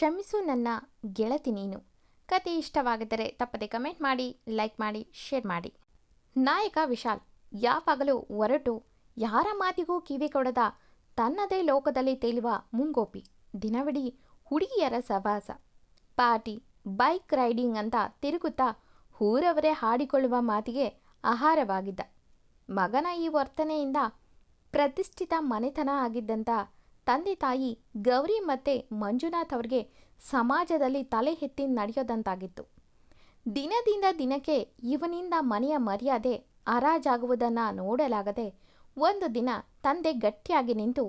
ಕ್ಷಮಿಸು ನನ್ನ ಗೆಳತಿ ನೀನು. ಕತೆ ಇಷ್ಟವಾಗಿದ್ದರೆ ತಪ್ಪದೆ ಕಮೆಂಟ್ ಮಾಡಿ, ಲೈಕ್ ಮಾಡಿ, ಶೇರ್ ಮಾಡಿ. ನಾಯಕ ವಿಶಾಲ್ ಯಾವಾಗಲೂ ಹೊರಟು ಯಾರ ಮಾತಿಗೂ ಕಿವಿ ಕೊಡದ ತನ್ನದೇ ಲೋಕದಲ್ಲಿ ತೇಲುವ ಮುಂಗೋಪಿ. ದಿನವಿಡೀ ಹುಡುಗಿಯರ ಸಹವಾಸ, ಪಾರ್ಟಿ, ಬೈಕ್ ರೈಡಿಂಗ್ ಅಂತ ತಿರುಗುತ್ತಾ ಊರವರೇ ಹಾಡಿಕೊಳ್ಳುವ ಮಾತಿಗೆ ಆಹಾರವಾಗಿದ್ದ. ಮಗನ ಈ ವರ್ತನೆಯಿಂದ ಪ್ರತಿಷ್ಠಿತ ಮನೆತನ ಆಗಿದ್ದಂಥ ತಂದೆ ತಾಯಿ ಗೌರಿ ಮತ್ತು ಮಂಜುನಾಥ್ ಅವ್ರಿಗೆ ಸಮಾಜದಲ್ಲಿ ತಲೆ ಎತ್ತಿ ನಡೆಯೋದಂತಾಗಿತ್ತು. ದಿನದಿಂದ ದಿನಕ್ಕೆ ಇವನಿಂದ ಮನೆಯ ಮರ್ಯಾದೆ ಹರಾಜಾಗುವುದನ್ನು ನೋಡಲಾಗದೆ ಒಂದು ದಿನ ತಂದೆ ಗಟ್ಟಿಯಾಗಿ ನಿಂತು,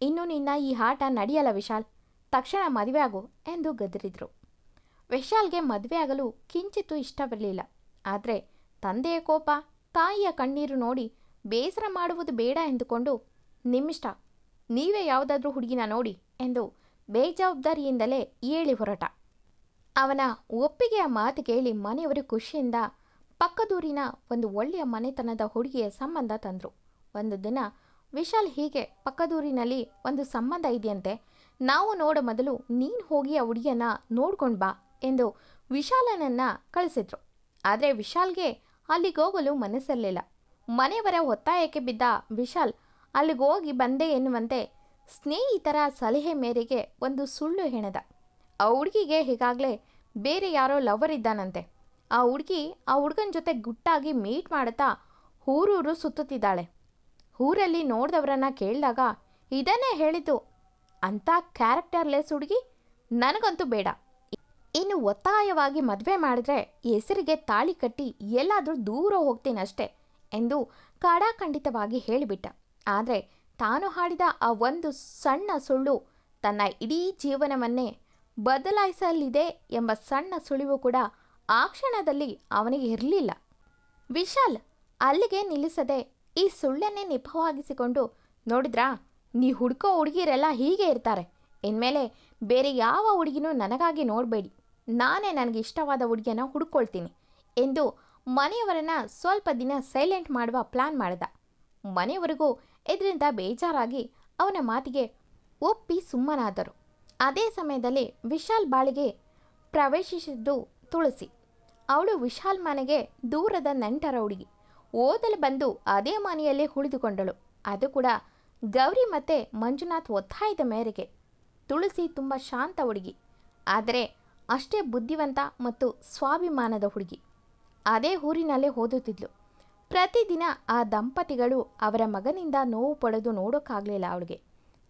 ಇನ್ನು ನಿನ್ನ ಈ ಆಟ ನಡೆಯಲ್ಲ ವಿಶಾಲ್, ತಕ್ಷಣ ಮದುವೆ ಆಗು ಎಂದು ಗದರಿದ್ರು. ವಿಶಾಲ್ಗೆ ಮದುವೆಯಾಗಲು ಕಿಂಚಿತ್ತೂ ಇಷ್ಟವಿರಲಿಲ್ಲ. ಆದರೆ ತಂದೆಯ ಕೋಪ, ತಾಯಿಯ ಕಣ್ಣೀರು ನೋಡಿ ಬೇಸರ ಮಾಡುವುದು ಬೇಡ ಎಂದುಕೊಂಡು, ನಿಮ್ಮಿಷ್ಟ, ನೀವೇ ಯಾವುದಾದ್ರೂ ಹುಡುಗಿನ ನೋಡಿ ಎಂದು ಬೇಜವಾಬ್ದಾರಿಯಿಂದಲೇ ಹೇಳಿ ಹೊರಟ. ಅವನ ಒಪ್ಪಿಗೆಯ ಮಾತು ಕೇಳಿ ಮನೆಯವರು ಖುಷಿಯಿಂದ ಪಕ್ಕದೂರಿನ ಒಂದು ಒಳ್ಳೆಯ ಮನೆತನದ ಹುಡುಗಿಯ ಸಂಬಂಧ ತಂದರು. ಒಂದು ದಿನ ವಿಶಾಲ್ ಹೀಗೆ ಪಕ್ಕದೂರಿನಲ್ಲಿ ಒಂದು ಸಂಬಂಧ ಇದೆಯಂತೆ, ನಾವು ನೋಡೋ ಮೊದಲು ನೀನು ಹೋಗಿ ಆ ಹುಡುಗಿಯನ್ನ ನೋಡ್ಕೊಂಡು ಬಾ ಎಂದು ವಿಶಾಲನನ್ನು ಕಳಿಸಿದ್ರು. ಆದರೆ ವಿಶಾಲ್ಗೆ ಅಲ್ಲಿಗೋಗಲು ಮನಸ್ಸಿರಲಿಲ್ಲ. ಮನೆಯವರ ಒತ್ತಾಯಕ್ಕೆ ಬಿದ್ದ ವಿಶಾಲ್ ಅಲ್ಲಿಗೋಗಿ ಬಂದೆ ಎನ್ನುವಂತೆ ಸ್ನೇಹಿತರ ಸಲಹೆ ಮೇರೆಗೆ ಒಂದು ಸುಳ್ಳು ಹೆಣೆದ. ಆ ಹುಡುಗಿಗೆ ಈಗಾಗಲೇ ಬೇರೆ ಯಾರೋ ಲವರ್ ಇದ್ದಾನಂತೆ. ಆ ಹುಡುಗಿ ಆ ಹುಡುಗನ ಜೊತೆ ಗುಟ್ಟಾಗಿ ಮೀಟ್ ಮಾಡುತ್ತಾ ಊರೂರು ಸುತ್ತುತ್ತಿದ್ದಾಳೆ. ಊರಲ್ಲಿ ನೋಡಿದವರನ್ನ ಕೇಳಿದಾಗ ಇದನ್ನೇ ಹೇಳಿತು, ಅಂಥ ಕ್ಯಾರೆಕ್ಟರ್ಲೆಸ್ ಹುಡುಗಿ ನನಗಂತೂ ಬೇಡ, ಇನ್ನು ಒತ್ತಾಯವಾಗಿ ಮದುವೆ ಮಾಡಿದ್ರೆ ಹೆಸರಿಗೆ ತಾಳಿ ಕಟ್ಟಿ ಎಲ್ಲಾದರೂ ದೂರ ಹೋಗ್ತೀನಷ್ಟೆ ಎಂದು ಖಡಾಖಂಡಿತವಾಗಿ ಹೇಳಿಬಿಟ್ಟ. ಆದರೆ ತಾನು ಹಾಡಿದ ಆ ಒಂದು ಸಣ್ಣ ಸುಳ್ಳು ತನ್ನ ಇಡೀ ಜೀವನವನ್ನೇ ಬದಲಾಯಿಸಲಿದೆ ಎಂಬ ಸಣ್ಣ ಸುಳಿವು ಕೂಡ ಆ ಕ್ಷಣದಲ್ಲಿ ಅವನಿಗೆ ಇರಲಿಲ್ಲ. ವಿಶಾಲ್ ಅಲ್ಲಿಗೆ ನಿಲ್ಲಿಸದೆ ಈ ಸುಳ್ಳನ್ನೇ ನೆಪವಾಗಿಸಿಕೊಂಡು, ನೋಡಿದ್ರಾ, ನೀ ಹುಡುಕೋ ಹುಡುಗಿರೆಲ್ಲ ಹೀಗೆ ಇರ್ತಾರೆ, ಇನ್ಮೇಲೆ ಬೇರೆ ಯಾವ ಹುಡುಗಿನೂ ನನಗಾಗಿ ನೋಡಬೇಡಿ, ನಾನೇ ನನಗೆ ಇಷ್ಟವಾದ ಹುಡುಗಿಯನ್ನು ಹುಡುಕೊಳ್ತೀನಿ ಎಂದು ಮನೆಯವರನ್ನು ಸ್ವಲ್ಪ ದಿನ ಸೈಲೆಂಟ್ ಮಾಡುವ ಪ್ಲ್ಯಾನ್ ಮಾಡಿದ. ಮನೆಯವರಿಗೂ ಇದರಿಂದ ಬೇಜಾರಾಗಿ ಅವನ ಮಾತಿಗೆ ಒಪ್ಪಿ ಸುಮ್ಮನಾದರು. ಅದೇ ಸಮಯದಲ್ಲಿ ವಿಶಾಲ್ ಬಾಳಿಗೆ ಪ್ರವೇಶಿಸಿದ್ದು ತುಳಸಿ. ಅವಳು ವಿಶಾಲ್ ಮನೆಗೆ ದೂರದ ನೆಂಟರ ಹುಡುಗಿ. ಓದಲು ಬಂದು ಅದೇ ಮನೆಯಲ್ಲಿ ಉಳಿದುಕೊಂಡಳು. ಅದು ಕೂಡ ಗೌರಿ ಮತ್ತು ಮಂಜುನಾಥ್ ಒತ್ತಾಯದ ಮೇರೆಗೆ. ತುಳಸಿ ತುಂಬ ಶಾಂತ ಹುಡುಗಿ, ಆದರೆ ಅಷ್ಟೇ ಬುದ್ಧಿವಂತ ಮತ್ತು ಸ್ವಾಭಿಮಾನದ ಹುಡುಗಿ. ಅದೇ ಊರಿನಲ್ಲೇ ಓದುತ್ತಿದ್ಲು. ಪ್ರತಿದಿನ ಆ ದಂಪತಿಗಳು ಅವರ ಮಗನಿಂದ ನೋವು ಪಡೆದು ನೋಡೋಕ್ಕಾಗಲಿಲ್ಲ ಅವಳಿಗೆ.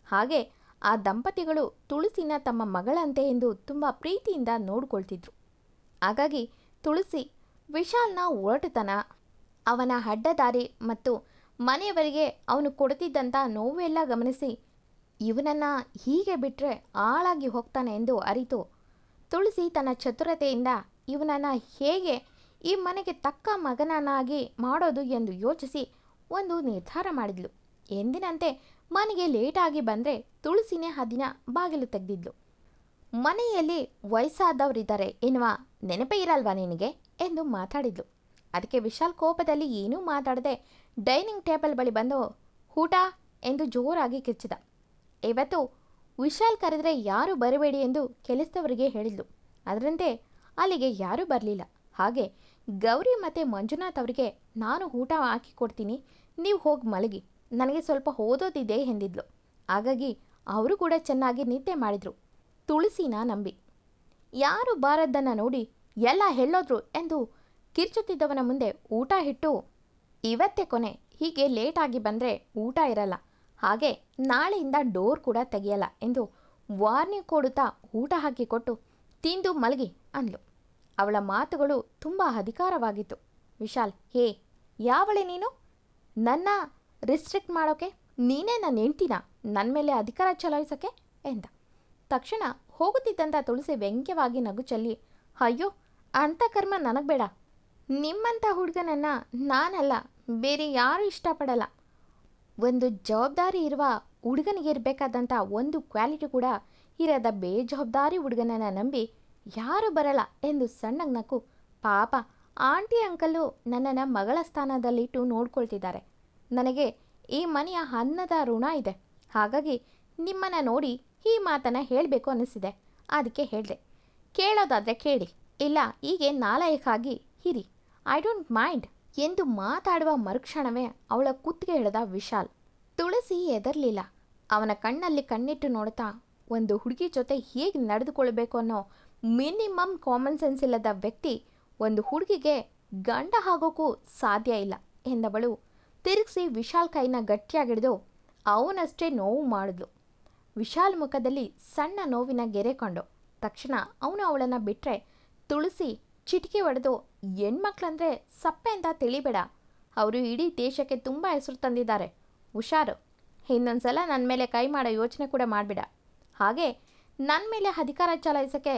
ಹಾಗೆ ಆ ದಂಪತಿಗಳು ತುಳಸಿನ ತಮ್ಮ ಮಗಳಂತೆ ಎಂದು ತುಂಬ ಪ್ರೀತಿಯಿಂದ ನೋಡಿಕೊಳ್ತಿದ್ರು. ಹಾಗಾಗಿ ತುಳಸಿ ವಿಶಾಲ್ನ ಒರಟುತನ, ಅವನ ಅಡ್ಡದಾರಿ ಮತ್ತು ಮನೆಯವರಿಗೆ ಅವನು ಕೊಡುತ್ತಿದ್ದಂಥ ನೋವೆಲ್ಲ ಗಮನಿಸಿ ಇವನನ್ನು ಹೀಗೆ ಬಿಟ್ಟರೆ ಹಾಳಾಗಿ ಹೋಗ್ತಾನೆ ಎಂದು ಅರಿತು ತುಳಸಿ ತನ್ನ ಚತುರತೆಯಿಂದ ಇವನನ್ನು ಹೇಗೆ ಈ ಮನೆಗೆ ತಕ್ಕ ಮಗನನ್ನಾಗಿ ಮಾಡೋದು ಎಂದು ಯೋಚಿಸಿ ಒಂದು ನಿರ್ಧಾರ ಮಾಡಿದ್ಲು. ಎಂದಿನಂತೆ ಮನೆಗೆ ಲೇಟಾಗಿ ಬಂದರೆ ತುಳಸಿನೇ ಆ ದಿನ ಬಾಗಿಲು ತೆಗೆದಿದ್ಲು. ಮನೆಯಲ್ಲಿ ವಯಸ್ಸಾದವರಿದ್ದಾರೆ ಎನ್ನುವ ನೆನಪೇ ಇರಲ್ವಾ ನಿನಗೆ ಎಂದು ಮಾತಾಡಿದ್ಲು. ಅದಕ್ಕೆ ವಿಶಾಲ್ ಕೋಪದಲ್ಲಿ ಏನೂ ಮಾತಾಡದೆ ಡೈನಿಂಗ್ ಟೇಬಲ್ ಬಳಿ ಬಂದು ಊಟ ಎಂದು ಜೋರಾಗಿ ಕಿರ್ಚಿದ. ಇವತ್ತು ವಿಶಾಲ್ ಕರೆದರೆ ಯಾರೂ ಬರಬೇಡಿ ಎಂದು ಕೆಲಸದವರಿಗೆ ಹೇಳಿದ್ಲು. ಅದರಂತೆ ಅಲ್ಲಿಗೆ ಯಾರೂ ಬರಲಿಲ್ಲ. ಹಾಗೆ ಗೌರಿ ಮತ್ತು ಮಂಜುನಾಥ್ ಅವರಿಗೆ ನಾನು ಊಟ ಹಾಕಿ ಕೊಡ್ತೀನಿ, ನೀವು ಹೋಗಿ ಮಲಗಿ, ನನಗೆ ಸ್ವಲ್ಪ ಓದೋದಿದೆ ಎಂದಿದ್ಲು. ಹಾಗಾಗಿ ಅವರು ಕೂಡ ಚೆನ್ನಾಗಿ ನಿದ್ದೆ ಮಾಡಿದರು, ತುಳಸಿನ ನಂಬಿ. ಯಾರು ಬಾರದ್ದನ್ನು ನೋಡಿ ಎಲ್ಲ ಹೇಳೋದ್ರು ಎಂದು ಕಿರ್ಚುತ್ತಿದ್ದವನ ಮುಂದೆ ಊಟ ಇಟ್ಟು, ಇವತ್ತೇ ಕೊನೆ, ಹೀಗೆ ಲೇಟಾಗಿ ಬಂದರೆ ಊಟ ಇರಲ್ಲ, ಹಾಗೆ ನಾಳೆಯಿಂದ ಡೋರ್ ಕೂಡ ತೆಗೆಯಲ್ಲ ಎಂದು ವಾರ್ನಿಂಗ್ ಕೊಡುತ್ತಾ ಊಟ ಹಾಕಿಕೊಟ್ಟು ತಿಂದು ಮಲಗಿ ಅಂದ್ಲು. ಅವಳ ಮಾತುಗಳು ತುಂಬ ಅಧಿಕಾರವಾಗಿತ್ತು. ವಿಶಾಲ್, ಹೇ ಯಾವಳೆ ನೀನು, ನನ್ನ ರಿಸ್ಟ್ರಿಕ್ಟ್ ಮಾಡೋಕ್ಕೆ, ನೀನೇ ನನ್ನ ಹೆಂಡ್ತಿನ ನನ್ನ ಮೇಲೆ ಅಧಿಕಾರ ಚಲಾಯಿಸೋಕ್ಕೆ ಎಂದ. ತಕ್ಷಣ ಹೋಗುತ್ತಿದ್ದಂಥ ತುಳಸಿ ವ್ಯಂಗ್ಯವಾಗಿ ನಗು ಚೆಲ್ಲಿ, ಅಯ್ಯೋ ಅಂಥ ಕರ್ಮ ನನಗೆ ಬೇಡ, ನಿಮ್ಮಂಥ ಹುಡುಗನನ್ನು ನಾನಲ್ಲ ಬೇರೆ ಯಾರೂ ಇಷ್ಟಪಡಲ್ಲ. ಒಂದು ಜವಾಬ್ದಾರಿ ಇರುವ ಹುಡುಗನಿಗೆ ಇರಬೇಕಾದಂಥ ಒಂದು ಕ್ವಾಲಿಟಿ ಕೂಡ ಇರದ ಬೇಜವಾಬ್ದಾರಿ ಹುಡುಗನನ್ನು ನಂಬಿ ಯಾರು ಬರಲ್ಲ ಎಂದು ಸಣ್ಣಗೆ ನಕ್ಕು, ಪಾಪ ಆಂಟಿ ಅಂಕಲು ನನ್ನನ್ನು ಮಗಳ ಸ್ಥಾನದಲ್ಲಿಟ್ಟು ನೋಡ್ಕೊಳ್ತಿದ್ದಾರೆ, ನನಗೆ ಈ ಮನೆಯ ಅನ್ನದ ಋಣ ಇದೆ, ಹಾಗಾಗಿ ನಿಮ್ಮನ್ನು ನೋಡಿ ಈ ಮಾತನ್ನು ಹೇಳಬೇಕು ಅನ್ನಿಸಿದೆ, ಅದಕ್ಕೆ ಹೇಳಿದೆ, ಕೇಳೋದಾದರೆ ಕೇಳಿ, ಇಲ್ಲ ಹೀಗೆ ನಾಲಾಯಕ್ಕಾಗಿ ಇರಿ, ಐ ಡೋಂಟ್ ಮೈಂಡ್ ಎಂದು ಮಾತಾಡುವ ಮರುಕ್ಷಣವೇ ಅವಳ ಕುತ್ತಿಗೆ ಹಿಡಿದ ವಿಶಾಲ್. ತುಳಸಿ ಹೆದರ್ಲಿಲ್ಲ. ಅವನ ಕಣ್ಣಲ್ಲಿ ಕಣ್ಣಿಟ್ಟು ನೋಡ್ತಾ, ಒಂದು ಹುಡುಗಿ ಜೊತೆ ಹೇಗೆ ನಡೆದುಕೊಳ್ಬೇಕು ಅನ್ನೋ ಮಿನಿಮಮ್ ಕಾಮನ್ ಸೆನ್ಸ್ ಇಲ್ಲದ ವ್ಯಕ್ತಿ ಒಂದು ಹುಡುಗಿಗೆ ಗಂಡ ಆಗೋಕ್ಕೂ ಸಾಧ್ಯ ಇಲ್ಲ ಎಂದವಳು ತಿರುಗಿಸಿ ವಿಶಾಲ್ ಕೈನ ಗಟ್ಟಿಯಾಗಿಡಿದು ಅವನಷ್ಟೇ ನೋವು ಮಾಡಿದ್ಲು. ವಿಶಾಲ್ ಮುಖದಲ್ಲಿ ಸಣ್ಣ ನೋವಿನ ಗೆರೆ ಕಂಡು ತಕ್ಷಣ ಅವನು ಅವಳನ್ನು ಬಿಟ್ಟರೆ ತುಳಸಿ ಚಿಟಿಕೆ ಹೊಡೆದು, ಹೆಣ್ಮಕ್ಳಂದರೆ ಸಪ್ಪೆ ಅಂತ ತಿಳಿಬೇಡ, ಅವರು ಇಡೀ ದೇಶಕ್ಕೆ ತುಂಬ ಹೆಸರು ತಂದಿದ್ದಾರೆ, ಹುಷಾರು, ಇನ್ನೊಂದ್ಸಲ ನನ್ನ ಮೇಲೆ ಕೈ ಮಾಡೋ ಯೋಚನೆ ಕೂಡ ಮಾಡಬೇಡ, ಹಾಗೆ ನನ್ನ ಮೇಲೆ ಅಧಿಕಾರ ಚಲಾಯಿಸೋಕ್ಕೆ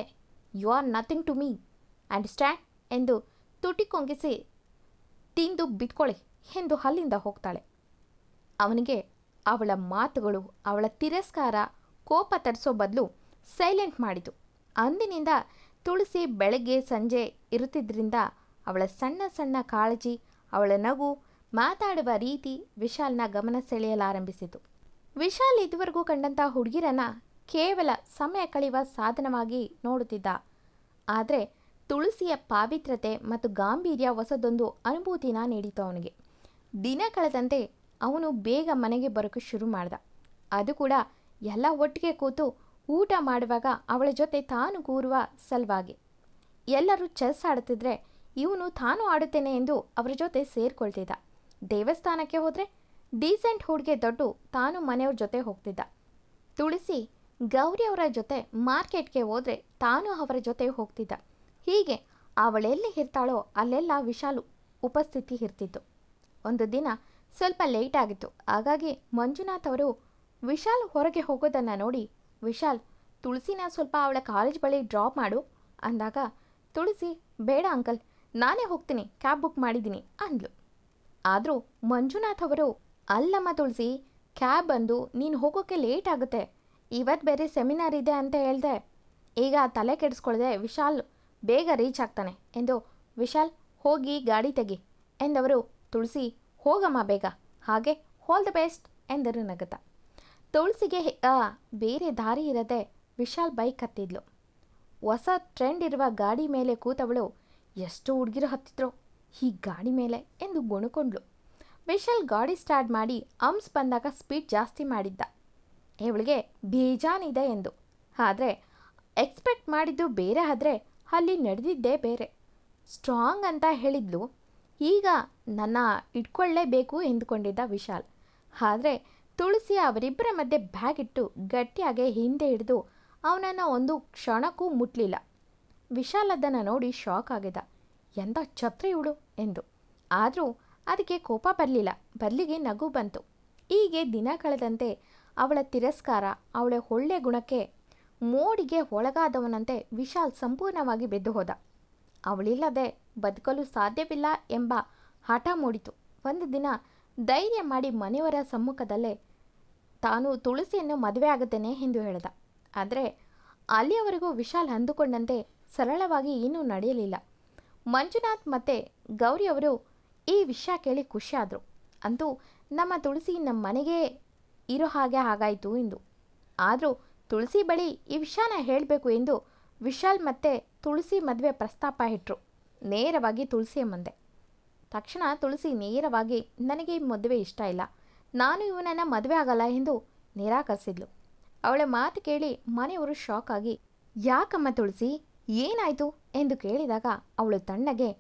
you are nothing to me, understand ಎಂದು ತುಟಿ ಕೊಂಗಿಸಿ ತಿಂದು ಬಿತ್ಕೊಳ್ಳಿ ಎಂದು ಅಲ್ಲಿಂದ ಹೋಗ್ತಾಳೆ. ಅವನಿಗೆ ಅವಳ ಮಾತುಗಳು, ಅವಳ ತಿರಸ್ಕಾರ ಕೋಪ ತರಿಸೋ ಬದಲು ಸೈಲೆಂಟ್ ಮಾಡಿತು. ಅಂದಿನಿಂದ ತುಳಸಿ ಬೆಳಗ್ಗೆ ಸಂಜೆ ಇರುತ್ತಿದ್ದರಿಂದ ಅವಳ ಸಣ್ಣ ಸಣ್ಣ ಕಾಳಜಿ, ಅವಳ ನಗು, ಮಾತಾಡುವ ರೀತಿ ವಿಶಾಲ್ನ ಗಮನ ಸೆಳೆಯಲಾರಂಭಿಸಿತು. ವಿಶಾಲ್ ಇದುವರೆಗೂ ಕಂಡಂಥ ಹುಡುಗಿರನ್ನ ಕೇವಲ ಸಮಯ ಕಳೆಯುವ ಸಾಧನವಾಗಿ ನೋಡುತ್ತಿದ್ದ. ಆದರೆ ತುಳಸಿಯ ಪಾವಿತ್ರತೆ ಮತ್ತು ಗಾಂಭೀರ್ಯ ಹೊಸದೊಂದು ಅನುಭೂತಿನ ನೀಡಿತು ಅವನಿಗೆ. ದಿನ ಕಳೆದಂತೆ ಅವನು ಬೇಗ ಮನೆಗೆ ಬರೋಕ್ಕೆ ಶುರು ಮಾಡ್ದ. ಅದು ಕೂಡ ಎಲ್ಲ ಒಟ್ಟಿಗೆ ಕೂತು ಊಟ ಮಾಡುವಾಗ ಅವಳ ಜೊತೆ ತಾನು ಕೂರುವ ಸಲುವಾಗಿ. ಎಲ್ಲರೂ ಚೆಸ್ ಆಡುತ್ತಿದ್ರೆ ಇವನು ತಾನು ಆಡುತ್ತೇನೆ ಎಂದು ಅವರ ಜೊತೆ ಸೇರಿಕೊಳ್ತಿದ್ದ. ದೇವಸ್ಥಾನಕ್ಕೆ ಹೋದರೆ ಡೀಸೆಂಟ್ ಹುಡುಗೆ ದೊಡ್ಡ ತಾನು ಮನೆಯವ್ರ ಜೊತೆ ಹೋಗ್ತಿದ್ದ. ತುಳಸಿ ಗೌರಿಯವರ ಜೊತೆ ಮಾರ್ಕೆಟ್ಗೆ ಹೋದರೆ ತಾನು ಅವರ ಜೊತೆ ಹೋಗ್ತಿದ್ದ. ಹೀಗೆ ಅವಳೆಲ್ಲಿ ಇರ್ತಾಳೋ ಅಲ್ಲೆಲ್ಲ ವಿಶಾಲ್ ಉಪಸ್ಥಿತಿ ಇರ್ತಿತ್ತು. ಒಂದು ದಿನ ಸ್ವಲ್ಪ ಲೇಟ್ ಆಗಿತ್ತು. ಹಾಗಾಗಿ ಮಂಜುನಾಥ್ ಅವರು ವಿಶಾಲ್ ಹೊರಗೆ ಹೋಗೋದನ್ನು ನೋಡಿ, ವಿಶಾಲ್, ತುಳಸಿನ ಸ್ವಲ್ಪ ಅವಳ ಕಾಲೇಜ್ ಬಳಿ ಡ್ರಾಪ್ ಮಾಡು ಅಂದಾಗ, ತುಳಸಿ, ಬೇಡ ಅಂಕಲ್, ನಾನೇ ಹೋಗ್ತೀನಿ, ಕ್ಯಾಬ್ ಬುಕ್ ಮಾಡಿದ್ದೀನಿ ಅಂದ್ಲು. ಆದರೂ ಮಂಜುನಾಥ್ ಅವರು, ಅಲ್ಲಮ್ಮ ತುಳಸಿ, ಕ್ಯಾಬ್ ಬಂದು ನೀನು ಹೋಗೋಕ್ಕೆ ಲೇಟ್ ಆಗುತ್ತೆ, ಇವತ್ತು ಬೇರೆ ಸೆಮಿನಾರ್ ಇದೆ ಅಂತ ಹೇಳ್ದೆ, ಈಗ ತಲೆ ಕೆಡಿಸ್ಕೊಳ್ದೆ ವಿಶಾಲ್ ಬೇಗ ರೀಚ್ ಆಗ್ತಾನೆ ಎಂದು, ವಿಶಾಲ್ ಹೋಗಿ ಗಾಡಿ ತೆಗಿ ಎಂದವರು, ತುಳಸಿ ಹೋಗಮ್ಮ ಬೇಗ, ಹಾಗೆ ಆಲ್ ದ ಬೆಸ್ಟ್ ಎಂದರು ನಗುತ್ತಾ. ತುಳಸಿಗೆ ಬೇರೆ ದಾರಿ ಇರದೆ ವಿಶಾಲ್ ಬೈಕ್ ಹತ್ತಿದ್ಲು. ಹೊಸ ಟ್ರೆಂಡ್ ಇರುವ ಗಾಡಿ ಮೇಲೆ ಕೂತವಳು, ಎಷ್ಟು ಹುಡುಗಿರು ಹತ್ತಿದ್ರು ಈ ಗಾಡಿ ಮೇಲೆ ಎಂದು ಗೊಣಕೊಂಡ್ಳು. ವಿಶಾಲ್ ಗಾಡಿ ಸ್ಟಾರ್ಟ್ ಮಾಡಿ ಅಂಪ್ಸ್ ಬಂದಾಗ ಸ್ಪೀಡ್ ಜಾಸ್ತಿ ಮಾಡಿದ್ದ. ಇವಳಿಗೆ ಬೇಜಾನಿದೆ ಎಂದು. ಆದರೆ ಎಕ್ಸ್ಪೆಕ್ಟ್ ಮಾಡಿದ್ದು ಬೇರೆ ಆದರೆ ಅಲ್ಲಿ ನಡೆದಿದ್ದೇ ಬೇರೆ. ಸ್ಟ್ರಾಂಗ್ ಅಂತ ಹೇಳಿದ್ಲು, ಈಗ ನನ್ನ ಇಟ್ಕೊಳ್ಳೇಬೇಕು ಎಂದುಕೊಂಡಿದ್ದ ವಿಶಾಲ್. ಆದರೆ ತುಳಸಿ ಅವರಿಬ್ಬರ ಮಧ್ಯೆ ಬ್ಯಾಗ್ ಇಟ್ಟು ಗಟ್ಟಿಯಾಗೆ ಹಿಂದೆ ಹಿಡಿದು ಅವನನ್ನು ಒಂದು ಕ್ಷಣಕ್ಕೂ ಮುಟ್ಲಿಲ್ಲ. ವಿಶಾಲ್ ಅದನ್ನು ನೋಡಿ ಶಾಕ್ ಆಗಿದ್ದ. ಎಂಥ ಛತ್ರಿ ಇವಳು ಎಂದು. ಆದರೂ ಅದಕ್ಕೆ ಕೋಪ ಬರಲಿಲ್ಲ, ಬದಲಿಗೆ ನಗು ಬಂತು. ಹೀಗೆ ದಿನ ಕಳೆದಂತೆ ಅವಳ ತಿರಸ್ಕಾರ, ಅವಳ ಒಳ್ಳೆ ಗುಣಕ್ಕೆ ಮೋಡಿಗೆ ಒಳಗಾದವನಂತೆ ವಿಶಾಲ್ ಸಂಪೂರ್ಣವಾಗಿ ಬೆದ್ದು ಹೋದ. ಅವಳಿಲ್ಲದೆ ಬದುಕಲು ಸಾಧ್ಯವಿಲ್ಲ ಎಂಬ ಹಠ ಮೂಡಿತು. ಒಂದು ದಿನ ಧೈರ್ಯ ಮಾಡಿ ಮನೆಯವರ ಸಮ್ಮುಖದಲ್ಲೇ ತಾನು ತುಳಸಿಯನ್ನು ಮದುವೆ ಆಗುತ್ತೇನೆ ಎಂದು ಹೇಳಿದ. ಆದರೆ ಅಲ್ಲಿಯವರೆಗೂ ವಿಶಾಲ್ ಅಂದುಕೊಂಡಂತೆ ಸರಳವಾಗಿ ಏನೂ ನಡೆಯಲಿಲ್ಲ. ಮಂಜುನಾಥ್ ಮತ್ತು ಗೌರಿಯವರು ಈ ವಿಷಯ ಕೇಳಿ ಖುಷಿಯಾದರು. ಅಂತೂ ನಮ್ಮ ತುಳಸಿ ನಮ್ಮ ಮನೆಗೆ ಇರೋ ಹಾಗೆ ಆಗಾಯಿತು ಎಂದು. ಆದರೂ ತುಳಸಿ ಬಳಿ ಈ ವಿಷಯನ ಹೇಳಬೇಕು ಎಂದು ವಿಶಾಲ್ ಮತ್ತು ತುಳಸಿ ಮದುವೆ ಪ್ರಸ್ತಾಪ ಇಟ್ಟರು, ನೇರವಾಗಿ ತುಳಸಿಯ ಮುಂದೆ. ತಕ್ಷಣ ತುಳಸಿ ನೇರವಾಗಿ, ನನಗೆ ಈ ಮದುವೆ ಇಷ್ಟ ಇಲ್ಲ, ನಾನು ಇವನನ್ನು ಮದುವೆ ಆಗಲ್ಲ ಎಂದು ನಿರಾಕರಿಸಿದ್ಲು. ಅವಳ ಮಾತು ಕೇಳಿ ಮನೆಯವರು ಶಾಕ್ ಆಗಿ, ಯಾಕಮ್ಮ ತುಳಸಿ, ಏನಾಯಿತು ಎಂದು ಕೇಳಿದಾಗ ಅವಳು ತಣ್ಣಗೆ,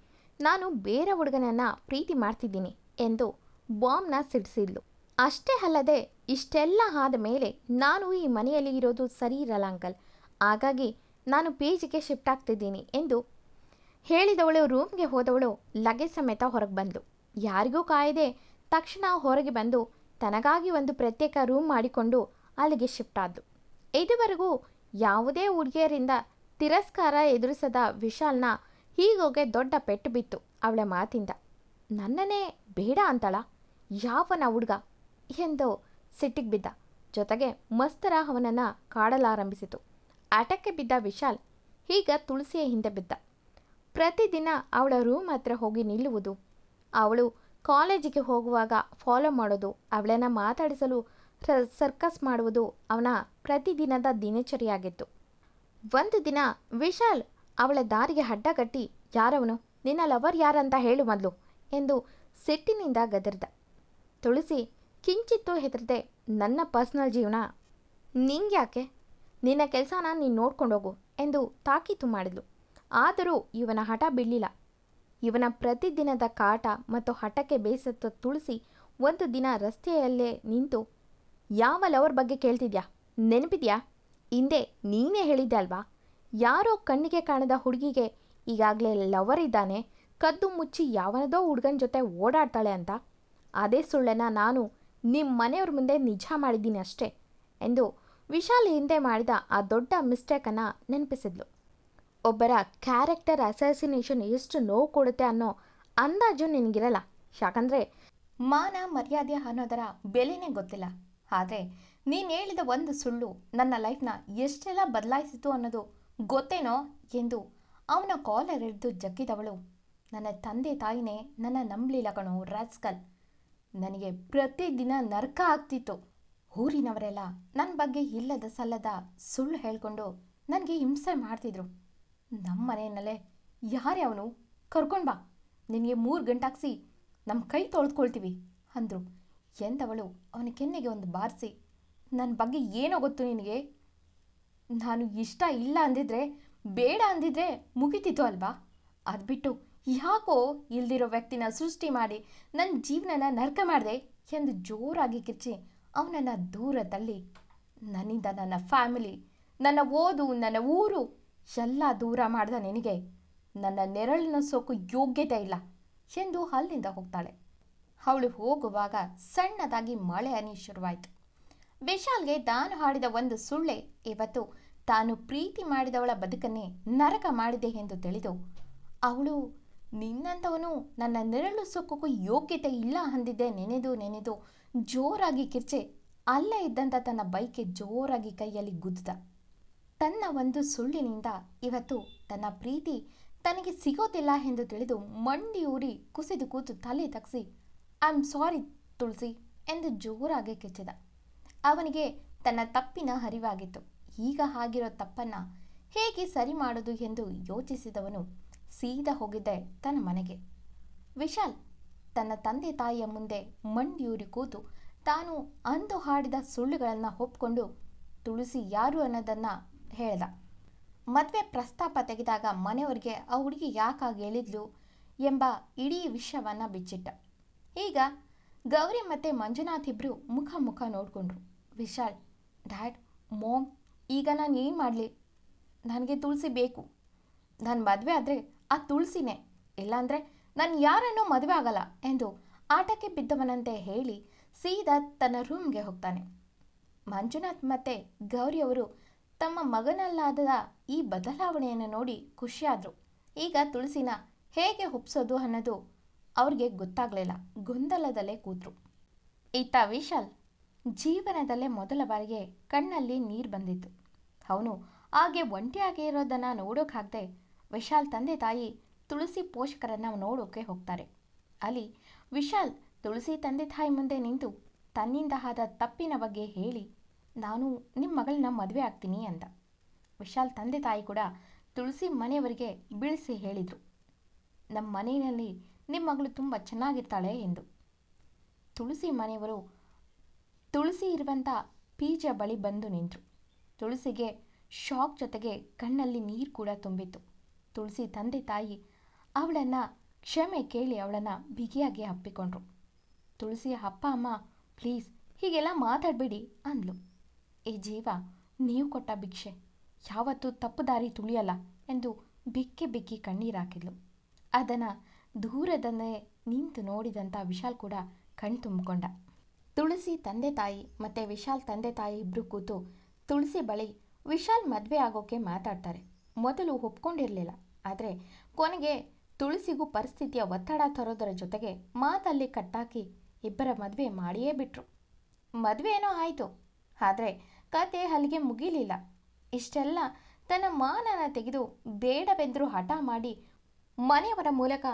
ನಾನು ಬೇರೆ ಹುಡುಗನನ್ನು ಪ್ರೀತಿ ಮಾಡ್ತಿದ್ದೀನಿ ಎಂದು ಬಾಂಬ್ನ ಸಿಡಿಸಿದ್ಲು. ಅಷ್ಟೇ ಅಲ್ಲದೆ, ಇಷ್ಟೆಲ್ಲ ಆದ ಮೇಲೆ ನಾನು ಈ ಮನೆಯಲ್ಲಿ ಇರೋದು ಸರಿ ಇರಲ್ಲ ಅಂಕಲ್, ಹಾಗಾಗಿ ನಾನು ಪೇಜಿಗೆ ಶಿಫ್ಟ್ ಆಗ್ತಿದ್ದೀನಿ ಎಂದು ಹೇಳಿದವಳು ರೂಮ್ಗೆ ಹೋದವಳು ಲಗೇಜ್ ಸಮೇತ ಹೊರಗೆ ಬಂದಳು. ಯಾರಿಗೂ ಕಾಯದೆ ತಕ್ಷಣ ಹೊರಗೆ ಬಂದು ತನಗಾಗಿ ಒಂದು ಪ್ರತ್ಯೇಕ ರೂಮ್ ಮಾಡಿಕೊಂಡು ಅಲ್ಲಿಗೆ ಶಿಫ್ಟ್ ಆದಳು. ಇದುವರೆಗೂ ಯಾವುದೇ ಹುಡುಗಿಯರಿಂದ ತಿರಸ್ಕಾರ ಎದುರಿಸದ ವಿಶಾಲ್ನ ಹೀಗೋಗೆ ದೊಡ್ಡ ಪೆಟ್ಟು ಬಿತ್ತು ಅವಳ ಮಾತಿಂದ. ನನ್ನನ್ನೇ ಬೇಡ ಅಂತಳ ಯಾವನ ಹುಡುಗ ಎಂದು ಸಿಟ್ಟಿಗೆ ಬಿದ್ದ. ಜೊತೆಗೆ ಮಸ್ತರ ಅವನನ್ನು ಕಾಡಲಾರಂಭಿಸಿತು. ಆಟಕ್ಕೆ ಬಿದ್ದ ವಿಶಾಲ್ ಈಗ ತುಳಸಿಯ ಹಿಂದೆ ಬಿದ್ದ. ಪ್ರತಿದಿನ ಅವಳ ರೂಮ್ ಹತ್ರ ಹೋಗಿ ನಿಲ್ಲುವುದು, ಅವಳು ಕಾಲೇಜಿಗೆ ಹೋಗುವಾಗ ಫಾಲೋ ಮಾಡೋದು, ಅವಳನ್ನು ಮಾತಾಡಿಸಲು ಸರ್ಕಸ್ ಮಾಡುವುದು ಅವನ ಪ್ರತಿದಿನದ ದಿನಚರಿಯಾಗಿತ್ತು. ಒಂದು ದಿನ ವಿಶಾಲ್ ಅವಳ ದಾರಿಗೆ ಅಡ್ಡ ಕಟ್ಟಿ, ಯಾರವನು, ನಿನ್ನ ಲವರ್ ಯಾರಂತ ಹೇಳು ಮೊದಲು ಎಂದು ಸಿಟ್ಟಿನಿಂದ ಗದರಿದ. ತುಳಸಿ ಕಿಂಚಿತ್ತೂ ಹೆದರದೆ, ನನ್ನ ಪರ್ಸ್ನಲ್ ಜೀವನ ನಿಂಗ್ಯಾಕೆ, ನಿನ್ನ ಕೆಲಸನ ನೀನು ನೋಡ್ಕೊಂಡೋಗು ಎಂದು ತಾಕೀತು ಮಾಡಿದ್ಲು. ಆದರೂ ಇವನ ಹಠ ಬಿಡಲಿಲ್ಲ. ಇವನ ಪ್ರತಿದಿನದ ಕಾಟ ಮತ್ತು ಹಠಕ್ಕೆ ಬೇಸತ್ತ ತುಳಸಿ ಒಂದು ದಿನ ರಸ್ತೆಯಲ್ಲೇ ನಿಂತು, ಯಾವ ಲವರ್ ಬಗ್ಗೆ ಕೇಳ್ತಿದ್ಯಾ, ನೆನಪಿದ್ಯಾ, ಹಿಂದೆ ನೀನೇ ಹೇಳಿದ್ದೆ ಅಲ್ವಾ, ಯಾರೋ ಕಣ್ಣಿಗೆ ಕಾಣದ ಹುಡುಗಿಗೆ ಈಗಾಗಲೇ ಲವರ್ ಇದ್ದಾನೆ, ಕದ್ದು ಮುಚ್ಚಿ ಯಾವನದೋ ಹುಡುಗನ ಜೊತೆ ಓಡಾಡ್ತಾಳೆ ಅಂತ. ಅದೇ ಸುಳ್ಳನ್ನು ನಾನು ನಿಮ್ಮ ಮನೆಯವ್ರ ಮುಂದೆ ನಿಜ ಮಾಡಿದ್ದೀನಿ ಅಷ್ಟೇ ಎಂದು ವಿಶಾಲ್ ಹಿಂದೆ ಮಾಡಿದ ಆ ದೊಡ್ಡ ಮಿಸ್ಟೇಕನ್ನು ನೆನಪಿಸಿದ್ಲು. ಒಬ್ಬರ ಕ್ಯಾರೆಕ್ಟರ್ ಅಸಾಸಿನೇಷನ್ ಎಷ್ಟು ನೋವು ಕೊಡುತ್ತೆ ಅನ್ನೋ ಅಂದಾಜು ನಿನಗಿರಲ್ಲ. ಯಾಕಂದರೆ ಮಾನ ಮರ್ಯಾದೆ ಅನ್ನೋದರ ಬೆಲೆನೇ ಗೊತ್ತಿಲ್ಲ. ಆದರೆ ನೀನು ಹೇಳಿದ ಒಂದು ಸುಳ್ಳು ನನ್ನ ಲೈಫ್ನ ಎಷ್ಟೆಲ್ಲ ಬದಲಾಯಿಸಿತು ಅನ್ನೋದು ಗೊತ್ತೇನೋ ಎಂದು ಅವನ ಕಾಲರ್ ಹಿಡಿದು ಜಗ್ಗಿದವಳು, ನನ್ನ ತಂದೆ ತಾಯಿನೇ ನನ್ನ ನಂಬಲಿಲ್ಲ ಕಣೋ ರಾಸ್ಕಲ್. ನನಗೆ ಪ್ರತಿದಿನ ನರಕ ಆಗ್ತಿತ್ತು. ಊರಿನವರೆಲ್ಲ ನನ್ನ ಬಗ್ಗೆ ಇಲ್ಲದ ಸಲ್ಲದ ಸುಳ್ಳು ಹೇಳ್ಕೊಂಡು ನನಗೆ ಹಿಂಸೆ ಮಾಡ್ತಿದ್ರು. ನಮ್ಮ ಮನೆಯಲ್ಲೇ ಯಾರೇ ಅವನು, ಕರ್ಕೊಂಡು ಬಾ, ನಿನಗೆ 3 ಗಂಟಾಕ್ಸಿ ನಮ್ಮ ಕೈ ತೊಳೆದುಕೊಳ್ತೀವಿ ಅಂದರು ಎಂದವಳು ಅವನ ಕೆನ್ನೆಗೆ ಒಂದು ಬಾರಿಸಿ, ನನ್ನ ಬಗ್ಗೆ ಏನೋ ಗೊತ್ತು ನಿನಗೆ, ನಾನು ಇಷ್ಟ ಇಲ್ಲ ಅಂದಿದ್ರೆ, ಬೇಡ ಅಂದಿದ್ರೆ ಮುಗಿತಿತ್ತು ಅಲ್ವಾ, ಅದು ಬಿಟ್ಟು ಯಾಕೋ ಇಲ್ದಿರೋ ವ್ಯಕ್ತಿನ ಸೃಷ್ಟಿ ಮಾಡಿ ನನ್ನ ಜೀವನನ ನರಕ ಮಾಡಿದೆ ಎಂದು ಜೋರಾಗಿ ಕಿರ್ಚಿ ಅವನನ್ನು ದೂರ ತಳ್ಳಿ, ನನ್ನಿಂದ ನನ್ನ ಫ್ಯಾಮಿಲಿ, ನನ್ನ ಓದು, ನನ್ನ ಊರು ಎಲ್ಲ ದೂರ ಮಾಡಿದ ನಿನಗೆ ನನ್ನ ನೆರಳಿನ ಸೋಕು ಯೋಗ್ಯತೆ ಇಲ್ಲ ಎಂದು ಅಲ್ಲಿಂದ ಹೋಗ್ತಾಳೆ. ಅವಳು ಹೋಗುವಾಗ ಸಣ್ಣದಾಗಿ ಮಳೆ ಹನಿ ಶುರುವಾಯಿತು. ವಿಶಾಲ್ಗೆ ತಾನು ಹಾಡಿದ ಒಂದು ಸುಳ್ಳೆ ಇವತ್ತು ತಾನು ಪ್ರೀತಿ ಮಾಡಿದವಳ ಬದುಕನ್ನೇ ನರಕ ಮಾಡಿದೆ ಎಂದು ತಿಳಿದು ಅವಳು ನಿನ್ನಂಥವನು ನನ್ನ ನೆರಳು ಸೊಕ್ಕಕ್ಕೂ ಯೋಗ್ಯತೆ ಇಲ್ಲ ಅಂದಿದ್ದೆ ನೆನೆದು ಜೋರಾಗಿ ಕಿರ್ಚೆ ಅಲ್ಲೇ ಇದ್ದಂಥ ತನ್ನ ಬೈಕ್ಗೆ ಜೋರಾಗಿ ಕೈಯಲ್ಲಿ ಗುದ್ದ. ತನ್ನ ಒಂದು ಸುಳ್ಳಿನಿಂದ ಇವತ್ತು ತನ್ನ ಪ್ರೀತಿ ತನಗೆ ಸಿಗೋದಿಲ್ಲ ಎಂದು ತಿಳಿದು ಮಂಡಿ ಊರಿ ಕುಸಿದು ಕೂತು ತಲೆ ತಗ್ಸಿ, ಐ ಆಮ್ ಸಾರಿ ತುಳಸಿ ಎಂದು ಜೋರಾಗಿ ಕಿಚ್ಚಿದ. ಅವನಿಗೆ ತನ್ನ ತಪ್ಪಿನ ಅರಿವಾಗಿತ್ತು. ಈಗ ಆಗಿರೋ ತಪ್ಪನ್ನು ಹೇಗೆ ಸರಿ ಮಾಡೋದು ಎಂದು ಯೋಚಿಸಿದವನು ಸೀದಾ ಹೋಗಿದ್ದೆ ತನ್ನ ಮನೆಗೆ. ವಿಶಾಲ್ ತನ್ನ ತಂದೆ ತಾಯಿಯ ಮುಂದೆ ಮಂಡಿಯೂರಿ ಕೂತು ತಾನು ಅಂದು ಹಾಡಿದ ಸುಳ್ಳುಗಳನ್ನು ಒಪ್ಕೊಂಡು ತುಳಸಿ ಯಾರು ಅನ್ನೋದನ್ನು ಹೇಳ್ದ. ಮದುವೆ ಪ್ರಸ್ತಾಪ ತೆಗೆದಾಗ ಮನೆಯವರಿಗೆ ಆ ಹುಡುಗಿ ಯಾಕಾಗಿ ಹೇಳಿದ್ಲು ಎಂಬ ಇಡೀ ವಿಷಯವನ್ನು ಬಿಚ್ಚಿಟ್ಟ. ಈಗ ಗೌರಿ ಮತ್ತು ಮಂಜುನಾಥ್ ಇಬ್ಬರು ಮುಖ ನೋಡಿಕೊಂಡ್ರು. ವಿಶಾಲ್, ಡ್ಯಾಡ್, ಮಾಮ್, ಈಗ ನಾನು ಏನು ಮಾಡಲಿ, ನನಗೆ ತುಳಸಿ ಬೇಕು, ನಾನು ಮದುವೆ ಆದರೆ ಆ ತುಳಸಿನೇ, ಇಲ್ಲಾಂದರೆ ನಾನು ಯಾರನ್ನೂ ಮದುವೆ ಆಗಲ್ಲ ಎಂದು ಆಟಕ್ಕೆ ಬಿದ್ದವನಂತೆ ಹೇಳಿ ಸೀದಾ ತನ್ನ ರೂಮ್ಗೆ ಹೋಗ್ತಾನೆ. ಮಂಜುನಾಥ್ ಮತ್ತು ಗೌರಿಯವರು ತಮ್ಮ ಮಗನಲ್ಲಾದ ಈ ಬದಲಾವಣೆಯನ್ನು ನೋಡಿ ಖುಷಿಯಾದರು. ಈಗ ತುಳಸಿನ ಹೇಗೆ ಒಪ್ಸೋದು ಅನ್ನೋದು ಅವ್ರಿಗೆ ಗೊತ್ತಾಗಲಿಲ್ಲ. ಗೊಂದಲದಲ್ಲೇ ಕೂತರು. ಈತ ವಿಶಾಲ್ ಜೀವನದಲ್ಲೇ ಮೊದಲ ಬಾರಿಗೆ ಕಣ್ಣಲ್ಲಿ ನೀರು ಬಂದಿತ್ತು. ಅವನು ಹಾಗೆ ಒಂಟಿಯಾಗಿ ಇರೋದನ್ನು ನೋಡೋಕ್ಕಾಗದೆ ವಿಶಾಲ್ ತಂದೆ ತಾಯಿ ತುಳಸಿ ಪೋಷಕರನ್ನು ನೋಡೋಕೆ ಹೋಗ್ತಾರೆ. ಅಲ್ಲಿ ವಿಶಾಲ್ ತುಳಸಿ ತಂದೆ ತಾಯಿ ಮುಂದೆ ನಿಂತು ತನ್ನಿಂದ ಆದ ತಪ್ಪಿನ ಬಗ್ಗೆ ಹೇಳಿ, ನಾನು ನಿಮ್ಮ ಮಗಳನ್ನ ಮದುವೆ ಆಗ್ತೀನಿ ಅಂದ. ವಿಶಾಲ್ ತಂದೆ ತಾಯಿ ಕೂಡ ತುಳಸಿ ಮನೆಯವರಿಗೆ ಬೀಳಿಸಿ ಹೇಳಿದರು, ನಮ್ಮ ಮನೆಯಲ್ಲಿ ನಿಮ್ಮ ಮಗಳು ತುಂಬ ಚೆನ್ನಾಗಿರ್ತಾಳೆ ಎಂದು. ತುಳಸಿ ಮನೆಯವರು ತುಳಸಿ ಇರುವಂಥ ಪೀಜ ಬಳಿ ಬಂದು ನಿಂತರು. ತುಳಸಿಗೆ ಶಾಕ್ ಜೊತೆಗೆ ಕಣ್ಣಲ್ಲಿ ನೀರು ಕೂಡ ತುಂಬಿತ್ತು. ತುಳಸಿ ತಂದೆ ತಾಯಿ ಅವಳನ್ನು ಕ್ಷಮೆ ಕೇಳಿ ಅವಳನ್ನು ಬಿಗಿಯಾಗಿ ಅಪ್ಪಿಕೊಂಡ್ರು. ತುಳಸಿಯ ಅಪ್ಪ ಅಮ್ಮ, ಪ್ಲೀಸ್ ಹೀಗೆಲ್ಲ ಮಾತಾಡಬೇಡಿ ಅಂದ್ಲು. ಈ ಜೀವ ನೀವು ಕೊಟ್ಟ ಭಿಕ್ಷೆ, ಯಾವತ್ತೂ ತಪ್ಪು ದಾರಿ ತುಳಿಯಲ್ಲ ಎಂದು ಬಿಕ್ಕಿ ಕಣ್ಣೀರಾಕಿದ್ಲು. ಅದನ್ನು ದೂರದಲ್ಲೇ ನಿಂತು ನೋಡಿದಂಥ ವಿಶಾಲ್ ಕೂಡ ಕಣ್ ತುಂಬಿಕೊಂಡ. ತುಳಸಿ ತಂದೆ ತಾಯಿ ಮತ್ತು ವಿಶಾಲ್ ತಂದೆ ತಾಯಿ ಇಬ್ಬರು ಕೂತು ತುಳಸಿ ಬಳಿ ವಿಶಾಲ್ ಮದುವೆ ಆಗೋಕ್ಕೆ ಮಾತಾಡ್ತಾರೆ. ಮೊದಲು ಒಪ್ಕೊಂಡಿರಲಿಲ್ಲ, ಆದರೆ ಕೊನೆಗೆ ತುಳಸಿಗೂ ಪರಿಸ್ಥಿತಿಯ ಒತ್ತಡ ತರೋದರ ಜೊತೆಗೆ ಮಾತಲ್ಲಿ ಕಟ್ಟಾಕಿ ಇಬ್ಬರ ಮದುವೆ ಮಾಡಿಯೇ ಬಿಟ್ರು. ಮದುವೆ ಏನೋ ಆಯಿತು, ಆದರೆ ಕತೆ ಅಲ್ಲಿಗೆ ಮುಗಿಲಿಲ್ಲ. ಇಷ್ಟೆಲ್ಲ ತನ್ನ ಮಾನನ ತೆಗೆದು ಬೇಡವೆಂದರೂ ಹಠ ಮಾಡಿ ಮನೆಯವರ ಮೂಲಕ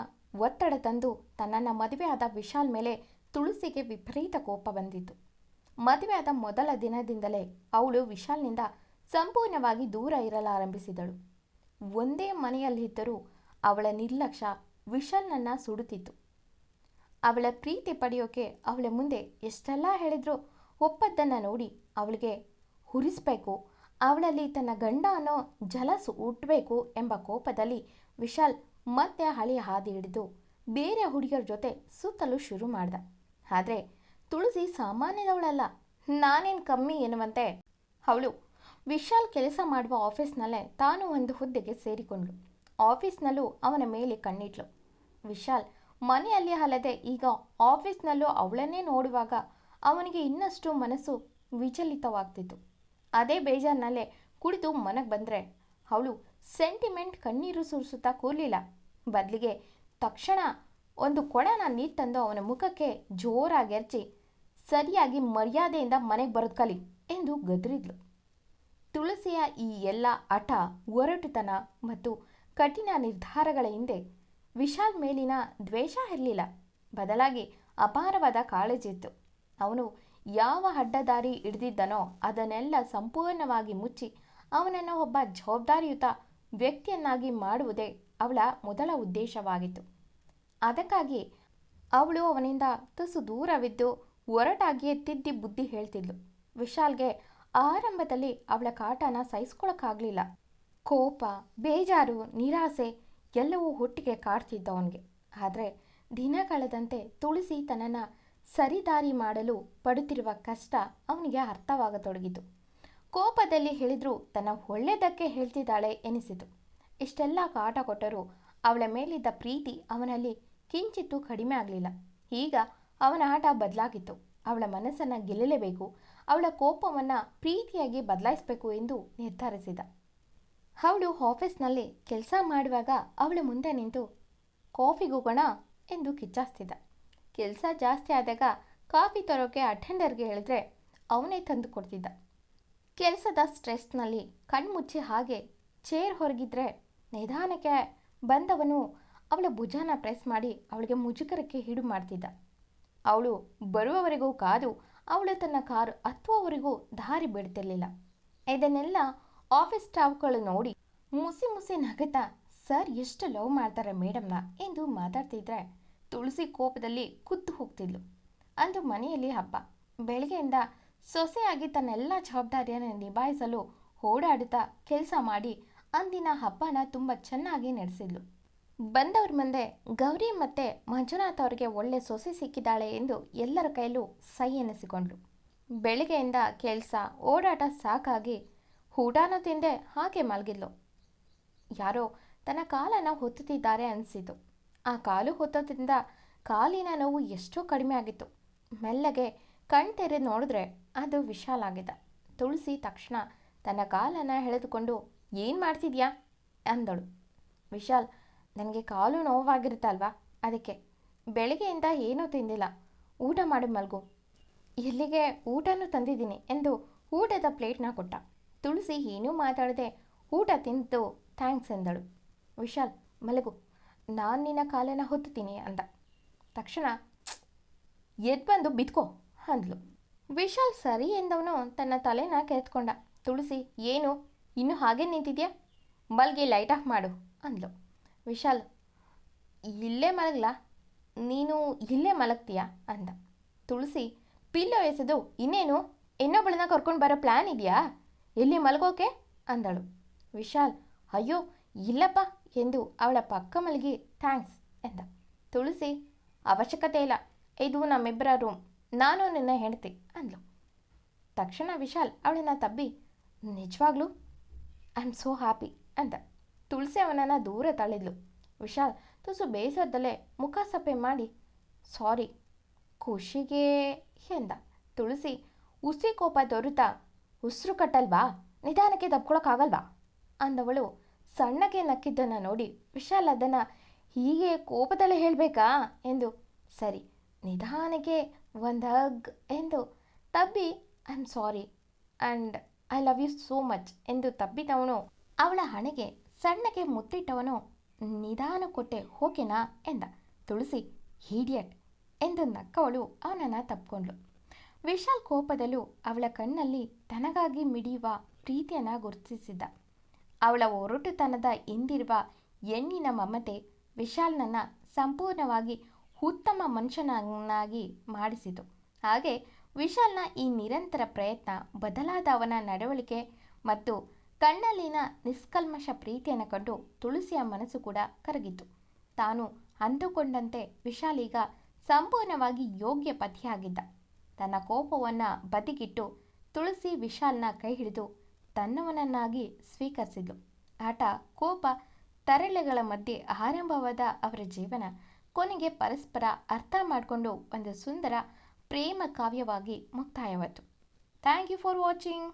ಒತ್ತಡ ತಂದು ತನ್ನನ್ನು ಮದುವೆ ಆದ ವಿಶಾಲ್ ಮೇಲೆ ತುಳಸಿಗೆ ವಿಪರೀತ ಕೋಪ ಬಂದಿತ್ತು. ಮದುವೆ ಆದ ಮೊದಲ ದಿನದಿಂದಲೇ ಅವಳು ವಿಶಾಲ್ನಿಂದ ಸಂಪೂರ್ಣವಾಗಿ ದೂರ ಇರಲಾರಂಭಿಸಿದಳು. ಒಂದೇ ಮನೆಯಲ್ಲಿದ್ದರೂ ಅವಳ ನಿರ್ಲಕ್ಷ್ಯ ವಿಶಾಲ್ನನ್ನು ಸುಡುತ್ತಿತ್ತು. ಅವಳ ಪ್ರೀತಿ ಪಡೆಯೋಕೆ ಅವಳ ಮುಂದೆ ಎಷ್ಟೆಲ್ಲ ಹೇಳಿದ್ರೂ ಒಪ್ಪದ್ದನ್ನು ನೋಡಿ ಅವಳಿಗೆ ಹುರಿಸ್ಬೇಕು, ಅವಳಲ್ಲಿ ತನ್ನ ಗಂಡ ಅನ್ನೋ ಜಲಸು ಹುಟ್ಟಬೇಕು ಎಂಬ ಕೋಪದಲ್ಲಿ ವಿಶಾಲ್ ಮತ್ತೆ ಹಳೆಯ ಹಾದಿ ಹಿಡಿದು ಬೇರೆ ಹುಡುಗಿಯರ ಜೊತೆ ಸುತ್ತಲೂ ಶುರು ಮಾಡ್ದ. ಆದರೆ ತುಳಸಿ ಸಾಮಾನ್ಯದವಳಲ್ಲ, ನಾನೇನು ಕಮ್ಮಿ ಎನ್ನುವಂತೆ ಅವಳು ವಿಶಾಲ್ ಕೆಲಸ ಮಾಡುವ ಆಫೀಸ್ನಲ್ಲೇ ತಾನು ಒಂದು ಹುದ್ದೆಗೆ ಸೇರಿಕೊಂಡ್ಳು. ಆಫೀಸ್ನಲ್ಲೂ ಅವನ ಮೇಲೆ ಕಣ್ಣಿಟ್ಲು. ವಿಶಾಲ್ ಮನೆಯಲ್ಲಿ ಅಲ್ಲದೆ ಈಗ ಆಫೀಸ್ನಲ್ಲೂ ಅವಳನ್ನೇ ನೋಡುವಾಗ ಅವನಿಗೆ ಇನ್ನಷ್ಟು ಮನಸ್ಸು ವಿಚಲಿತವಾಗ್ತಿತ್ತು. ಅದೇ ಬೇಜಾರಿನಲ್ಲೇ ಕುಡಿದು ಮನೆಗೆ ಬಂದರೆ ಅವಳು ಸೆಂಟಿಮೆಂಟ್ ಕಣ್ಣೀರು ಸುರಿಸುತ್ತಾ ಕೂರಲಿಲ್ಲ. ಬದಲಿಗೆ ತಕ್ಷಣ ಒಂದು ಕೊಡನ ನೀರು ತಂದು ಅವನ ಮುಖಕ್ಕೆ ಜೋರಾಗಿ ಎರಚಿ ಸರಿಯಾಗಿ ಮರ್ಯಾದೆಯಿಂದ ಮನೆಗೆ ಬರೋದು ಕಲಿ ಎಂದು ಗದರಿದ್ಲು. ತುಳಸಿಯ ಈ ಎಲ್ಲ ಹಠ, ಒರಟುತನ ಮತ್ತು ಕಠಿಣ ನಿರ್ಧಾರಗಳ ಹಿಂದೆ ವಿಶಾಲ್ ಮೇಲಿನ ದ್ವೇಷ ಇರಲಿಲ್ಲ, ಬದಲಾಗಿ ಅಪಾರವಾದ ಕಾಳಜಿತ್ತು. ಅವನು ಯಾವ ಅಡ್ಡದಾರಿ ಹಿಡಿದಿದ್ದನೋ ಅದನ್ನೆಲ್ಲ ಸಂಪೂರ್ಣವಾಗಿ ಮುಚ್ಚಿ ಅವನನ್ನು ಒಬ್ಬ ಜವಾಬ್ದಾರಿಯುತ ವ್ಯಕ್ತಿಯನ್ನಾಗಿ ಮಾಡುವುದೇ ಅವಳ ಮೊದಲ ಉದ್ದೇಶವಾಗಿತ್ತು. ಅದಕ್ಕಾಗಿ ಅವಳು ಅವನಿಂದ ತುಸು ದೂರವಿದ್ದು ಒರಟಾಗಿಯೇ ತಿದ್ದಿ ಬುದ್ಧಿ ಹೇಳ್ತಿದ್ಲು. ವಿಶಾಲ್ಗೆ ಆರಂಭದಲ್ಲಿ ಅವಳ ಕಾಟನ ಸಹಿಸ್ಕೊಳಕ್ಕಾಗಲಿಲ್ಲ. ಕೋಪ, ಬೇಜಾರು, ನಿರಾಸೆ ಎಲ್ಲವೂ ಒಟ್ಟಿಗೆ ಕಾಡ್ತಿದ್ದ ಅವನಿಗೆ. ಆದರೆ ದಿನ ಕಳೆದಂತೆ ತುಳಸಿ ತನ್ನನ್ನು ಸರಿದಾರಿ ಮಾಡಲು ಪಡುತ್ತಿರುವ ಕಷ್ಟ ಅವನಿಗೆ ಅರ್ಥವಾಗತೊಡಗಿತು. ಕೋಪದಲ್ಲಿ ಹೇಳಿದ್ರೂ ತನ್ನ ಒಳ್ಳೆಯದಕ್ಕೆ ಹೇಳ್ತಿದ್ದಾಳೆ ಎನಿಸಿತು. ಇಷ್ಟೆಲ್ಲ ಕಾಟ ಕೊಟ್ಟರೂ ಅವಳ ಮೇಲಿದ್ದ ಪ್ರೀತಿ ಅವನಲ್ಲಿ ಕಿಂಚಿತ್ತೂ ಕಡಿಮೆ ಆಗಲಿಲ್ಲ. ಈಗ ಅವನ ಆಟ ಬದಲಾಗಿತ್ತು. ಅವಳ ಮನಸ್ಸನ್ನು ಗೆಲ್ಲಲೇಬೇಕು, ಅವಳ ಕೋಪವನ್ನು ಪ್ರೀತಿಯಾಗಿ ಬದಲಾಯಿಸಬೇಕು ಎಂದು ನಿರ್ಧರಿಸಿದ. ಅವಳು ಆಫೀಸ್ನಲ್ಲಿ ಕೆಲಸ ಮಾಡುವಾಗ ಅವಳ ಮುಂದೆ ನಿಂತು ಕಾಫಿಗೋಗೋಣ ಎಂದು ಕಿಚ್ಚಾಸ್ತಿದ್ದ. ಕೆಲಸ ಜಾಸ್ತಿ ಆದಾಗ ಕಾಫಿ ತರೋಕೆ ಅಟೆಂಡರ್ಗೆ ಹೇಳಿದ್ರೆ ಅವನೇ ತಂದು ಕೊಡ್ತಿದ್ದ. ಕೆಲಸದ ಸ್ಟ್ರೆಸ್ನಲ್ಲಿ ಕಣ್ಮುಚ್ಚಿ ಹಾಗೆ ಚೇರ್ ಹೊರಗಿದ್ರೆ ನಿಧಾನಕ್ಕೆ ಬಂದವನು ಅವಳ ಭುಜಾನ ಪ್ರೆಸ್ ಮಾಡಿ ಅವಳಿಗೆ ಮುಜುಗರಕ್ಕೆ ಹಿಡು ಮಾಡ್ತಿದ್ದ. ಅವಳು ಬರುವವರೆಗೂ ಕಾದು ಅವಳು ತನ್ನ ಕಾರು ಹತ್ತುವವರೆಗೂ ದಾರಿ ಬಿಡ್ತಿರ್ಲಿಲ್ಲ. ಇದನ್ನೆಲ್ಲ ಆಫೀಸ್ ಸ್ಟಾಫ್ಗಳು ನೋಡಿ ಮುಸಿ ಮುಸಿ ನಗುತ್ತಾ ಸರ್ ಎಷ್ಟು ಲವ್ ಮಾಡ್ತಾರೆ ಮೇಡಮ್ನ ಎಂದು ಮಾತಾಡ್ತಿದ್ರೆ ತುಳಸಿ ಕೋಪದಲ್ಲಿ ಕುದ್ದು ಹೋಗ್ತಿದ್ಲು. ಅಂದು ಮನೆಯಲ್ಲಿ ಹಬ್ಬ. ಬೆಳಗ್ಗೆಯಿಂದ ಸೊಸೆಯಾಗಿ ತನ್ನೆಲ್ಲ ಜವಾಬ್ದಾರಿಯನ್ನು ನಿಭಾಯಿಸಲು ಓಡಾಡುತ್ತಾ ಕೆಲಸ ಮಾಡಿ ಅಂದಿನ ಹಬ್ಬನ ತುಂಬ ಚೆನ್ನಾಗಿ ನಡೆಸಿದ್ಲು. ಬಂದವ್ರ ಮುಂದೆ ಗೌರಿ ಮತ್ತು ಮಂಜುನಾಥ್ ಅವರಿಗೆ ಒಳ್ಳೆ ಸೊಸೆ ಸಿಕ್ಕಿದ್ದಾಳೆ ಎಂದು ಎಲ್ಲರ ಕೈಯಲ್ಲೂ ಸೈ ಎನಿಸಿಕೊಂಡ್ಳು. ಬೆಳಗ್ಗೆಯಿಂದ ಕೆಲಸ ಓಡಾಟ ಸಾಕಾಗಿ ಊಟನೂ ತಿಂದೆ ಹಾಗೆ ಮಲಗಿದ್ಲು. ಯಾರೋ ತನ್ನ ಕಾಲನ್ನು ಹೊತ್ತುತ್ತಿದ್ದಾರೆ ಅನಿಸಿತು. ಆ ಕಾಲು ಹೊತ್ತೋದ್ರಿಂದ ಕಾಲಿನ ನೋವು ಎಷ್ಟೋ ಕಡಿಮೆ ಆಗಿತ್ತು. ಮೆಲ್ಲಗೆ ಕಣ್ ತೆರೆದು ನೋಡಿದ್ರೆ ಅದು ವಿಶಾಲ್ ಆಗಿದ್ದ. ತುಳಸಿ ತಕ್ಷಣ ತನ್ನ ಕಾಲನ್ನು ಎಳೆದುಕೊಂಡು ಏನು ಮಾಡ್ತಿದ್ಯಾ ಅಂದಳು. ವಿಶಾಲ್, ನನಗೆ ಕಾಲು ನೋವಾಗಿರುತ್ತಲ್ವಾ, ಅದಕ್ಕೆ ಬೆಳಗ್ಗೆಯಿಂದ ಏನೂ ತಿಂದಿಲ್ಲ, ಊಟ ಮಾಡಿ ಮಲ್ಗು. ಇಲ್ಲಿಗೆ ಊಟನೂ ತಂದಿದ್ದೀನಿ ಎಂದು ಊಟದ ಪ್ಲೇಟ್ನ ಕೊಟ್ಟ. ತುಳಸಿ ಏನೂ ಮಾತಾಡದೆ ಊಟ ತಿಂದು ಥ್ಯಾಂಕ್ಸ್ ಎಂದಳು. ವಿಶಾಲ್, ಮಲಗು, ನಾನು ನಿನ್ನ ಕಾಲನ್ನು ಹೊತ್ತುತ್ತೀನಿ ಅಂದ. ತಕ್ಷಣ ಎದ್ದು ಬಂದು ಬಿದ್ಕೋ ಅಂದ್ಲು. ವಿಶಾಲ್ ಸರಿ ಎಂದವನು ತನ್ನ ತಲೆನ ಕೆರೆದುಕೊಂಡ. ತುಳಸಿ, ಏನು ಇನ್ನೂ ಹಾಗೆ ನಿಂತಿದ್ಯಾ, ಮಲ್ಗಿ ಲೈಟ್ ಆಫ್ ಮಾಡು ಅಂದ್ಲು. ವಿಶಾಲ್, ಇಲ್ಲೇ ಮಲಗಲಾ, ನೀನು ಇಲ್ಲೇ ಮಲಗ್ತೀಯಾ ಅಂದ. ತುಳಸಿ ಪಿಲ್ಲೋ ಎಸೆದು ಇನ್ನೇನು ಇನ್ನೊಬ್ಬಳನ್ನ ಕರ್ಕೊಂಡು ಬರೋ ಪ್ಲ್ಯಾನ್ ಇದೆಯಾ, ಎಲ್ಲಿ ಮಲಗೋಕೆ ಅಂದಳು. ವಿಶಾಲ್, ಅಯ್ಯೋ ಇಲ್ಲಪ್ಪ ಎಂದು ಅವಳ ಪಕ್ಕ ಮಲಗಿ ಥ್ಯಾಂಕ್ಸ್ ಎಂದ. ತುಳಸಿ, ಅವಶ್ಯಕತೆ ಇಲ್ಲ, ಇದು ನಮ್ಮಿಬ್ಬರ ರೂಮ್, ನಾನು ನಿನ್ನ ಹೆಂಡತಿ ಅಂದ್ಲು. ತಕ್ಷಣ ವಿಶಾಲ್ ಅವಳನ್ನು ತಬ್ಬಿ ನಿಜವಾಗ್ಲೂ ಐ ಆಮ್ ಸೋ ಹ್ಯಾಪಿ ಅಂದ. ತುಳಸಿ ಅವನನ್ನು ದೂರ ತಳ್ಳಿದ್ಲು. ವಿಶಾಲ್ ತುಸು ಬೇಸರದಲ್ಲೇ ಮುಖ ಸಪ್ಪೆ ಮಾಡಿ ಸಾರಿ ಖುಷಿಗೆ ಎಂದ. ತುಳಸಿ ಉಸಿ ಕೋಪ ತೋರುತ್ತಾ ಉಸಿರು ಕಟ್ಟಲ್ವಾ, ನಿಧಾನಕ್ಕೆ ತಪ್ಕೊಳಕ್ಕಾಗಲ್ವಾ ಅಂದವಳು ಸಣ್ಣಗೆ ನಕ್ಕಿದ್ದನ್ನು ನೋಡಿ ವಿಶಾಲ್ ಅದನ್ನು ಹೀಗೆ ಕೋಪದಲ್ಲೇ ಹೇಳಬೇಕಾ ಎಂದು ಸರಿ ನಿಧಾನಕ್ಕೆ ಒಂದು ಹಗ್ ಎಂದು ತಬ್ಬಿ I am sorry and I love you so much ಎಂದು ತಬ್ಬಿದವನು ಅವಳ ಹಣೆಗೆ ಸಣ್ಣಗೆ ಮುತ್ತಿಟ್ಟವನು ನಿಧಾನ ಕೊಟ್ಟೆ ಓಕೆನಾ ಎಂದ. ತುಳಸಿ ಹೀಡಿಯಟ್ ಎಂದು ನಕ್ಕವಳು ಅವನನ್ನು ತಪ್ಪಿಕೊಂಡ್ಳು. ವಿಶಾಲ್ ಕೋಪದಲ್ಲೂ ಅವಳ ಕಣ್ಣಲ್ಲಿ ತನಗಾಗಿ ಮಿಡಿಯುವ ಪ್ರೀತಿಯನ್ನು ಗುರುತಿಸಿದ್ದ. ಅವಳ ಒರಟುತನದ ಹಿಂದಿರುವ ಹೆಣ್ಣಿನ ಮಮತೆ ವಿಶಾಲ್ನನ್ನು ಸಂಪೂರ್ಣವಾಗಿ ಉತ್ತಮ ಮನುಷ್ಯನನ್ನಾಗಿ ಮಾಡಿಸಿತು. ಹಾಗೆ ವಿಶಾಲ್ನ ಈ ನಿರಂತರ ಪ್ರಯತ್ನ ಬದಲಾದ ಅವನ ನಡವಳಿಕೆ ಮತ್ತು ಕಣ್ಣಲ್ಲಿನ ನಿಷ್ಕಲ್ಮಶ ಪ್ರೀತಿಯನ್ನು ಕಂಡು ತುಳಸಿಯ ಮನಸ್ಸು ಕೂಡ ಕರಗಿತು. ತಾನು ಅಂದುಕೊಂಡಂತೆ ವಿಶಾಲ್ ಈಗ ಸಂಪೂರ್ಣವಾಗಿ ಯೋಗ್ಯ ಪತಿಯಾಗಿದ್ದ. ತನ್ನ ಕೋಪವನ್ನು ಬದಿಗಿಟ್ಟು ತುಳಸಿ ವಿಶಾಲ್ನ ಕೈ ಹಿಡಿದು ತನ್ನವನನ್ನಾಗಿ ಸ್ವೀಕರಿಸಿದ್ಲು. ಆಟ, ಕೋಪ, ತರಲೆಗಳ ಮಧ್ಯೆ ಆರಂಭವಾದ ಅವರ ಜೀವನ ಕೊನೆಗೆ ಪರಸ್ಪರ ಅರ್ಥ ಮಾಡಿಕೊಂಡು ಒಂದು ಸುಂದರ ಪ್ರೇಮ ಕಾವ್ಯವಾಗಿ ಮುಕ್ತಾಯವಾಯಿತು. Thank you for watching.